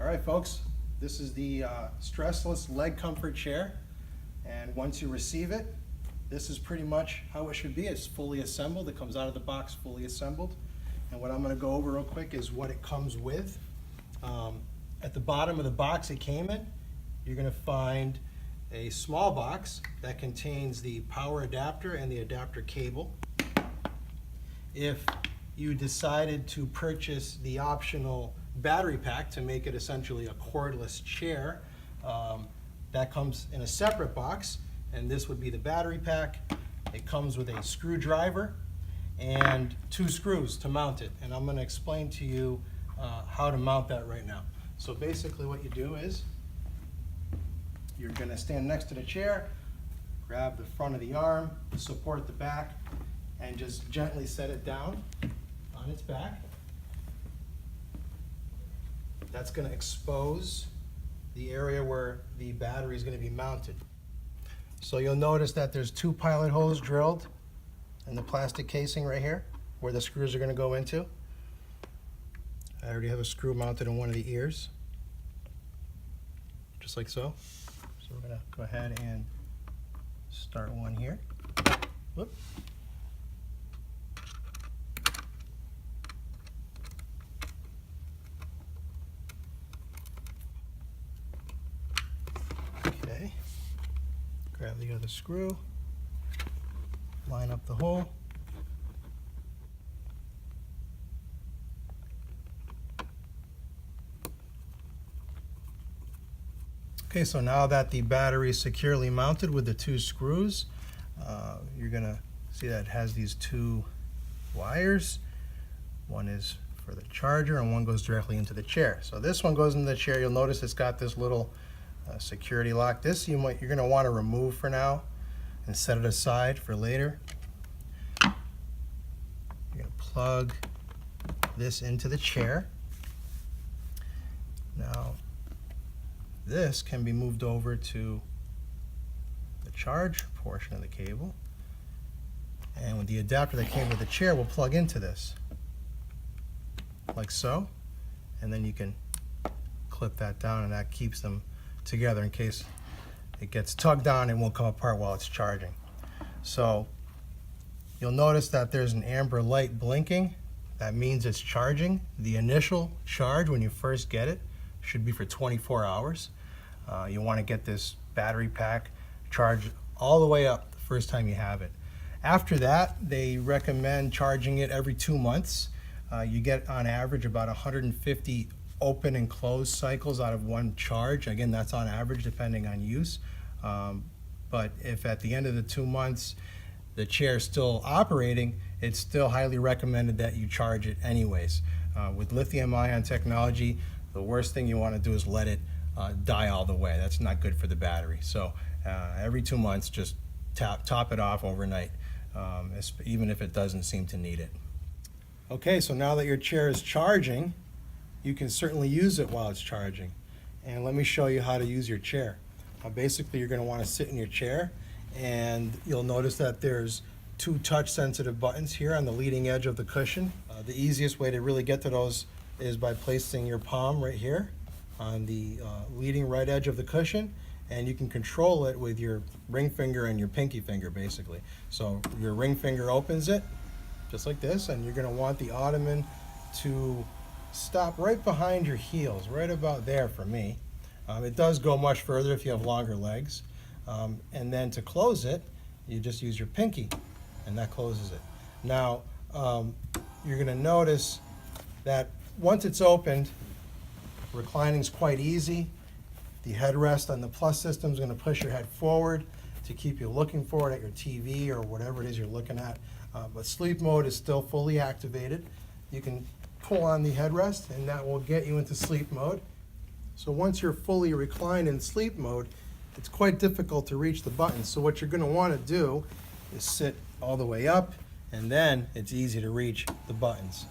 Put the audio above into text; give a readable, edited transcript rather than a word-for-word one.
All right, folks, this is the stressless LegComfort chair, and once you receive it, this is pretty much how it should be. It's fully assembled. It comes out of the box fully assembled. And what I'm going to go over real quick is what it comes with. At the bottom of the box it came in, you're going to find a small box that contains the power adapter and the adapter cable. If you decided to purchase the optional battery pack to make it essentially a cordless chair, that comes in a separate box, and this would be the battery pack. It comes with a screwdriver and 2 screws to mount it, and I'm going to explain to you how to mount that right now. So basically what you do is you're going to stand next to the chair, grab the front of the arm, support the back, and just gently set it down on its back. That's going to expose the area where the battery is going to be mounted. So you'll notice that there's 2 pilot holes drilled in the plastic casing right here where the screws are going to go into. I already have a screw mounted in one of the ears, just like so. So we're going to go ahead and start one here. Whoop. Okay, grab the other screw, line up the hole. Okay, so now that the battery is securely mounted with the 2 screws, you're going to see that it has these 2 wires. One is for the charger and one goes directly into the chair. So this one goes into the chair. You'll notice it's got this little security lock. This you're going to want to remove for now and set it aside for later. You're going to plug this into the chair. Now this can be moved over to the charge portion of the cable, and with the adapter that came with the chair will plug into this like so, and then you can clip that down, and that keeps them together in case it gets tugged on and won't come apart while it's charging. So you'll notice that there's an amber light blinking. That means it's charging. The initial charge when you first get it should be for 24 hours. You want to get this battery pack charged all the way up the first time you have it. After that, they recommend charging it every 2 months. You get on average about 150 open and close cycles out of one charge. Again, that's on average depending on use. But if at the end of the 2 months the chair is still operating, it's still highly recommended that you charge it anyways. With lithium-ion technology, the worst thing you want to do is let it die all the way. That's not good for the battery. So every 2 months, just top it off overnight, even if it doesn't seem to need it. Okay, so now that your chair is charging, you can certainly use it while it's charging. And let me show you how to use your chair. Basically, you're going to want to sit in your chair, and you'll notice that there's 2 touch-sensitive buttons here on the leading edge of the cushion. The easiest way to really get to those is by placing your palm right here on the leading right edge of the cushion, and you can control it with your ring finger and your pinky finger basically. So your ring finger opens it just like this, and you're going to want the ottoman to stop right behind your heels, right about there for me. It does go much further if you have longer legs. And then to close it, you just use your pinky, and that closes it. Now, you're going to notice that once it's opened, reclining is quite easy. The headrest on the plus system is going to push your head forward to keep you looking forward at your TV or whatever it is you're looking at. But sleep mode is still fully activated. You can pull on the headrest and that will get you into sleep mode. So once you're fully reclined in sleep mode, it's quite difficult to reach the buttons. So what you're going to want to do is sit all the way up, and then it's easy to reach the buttons.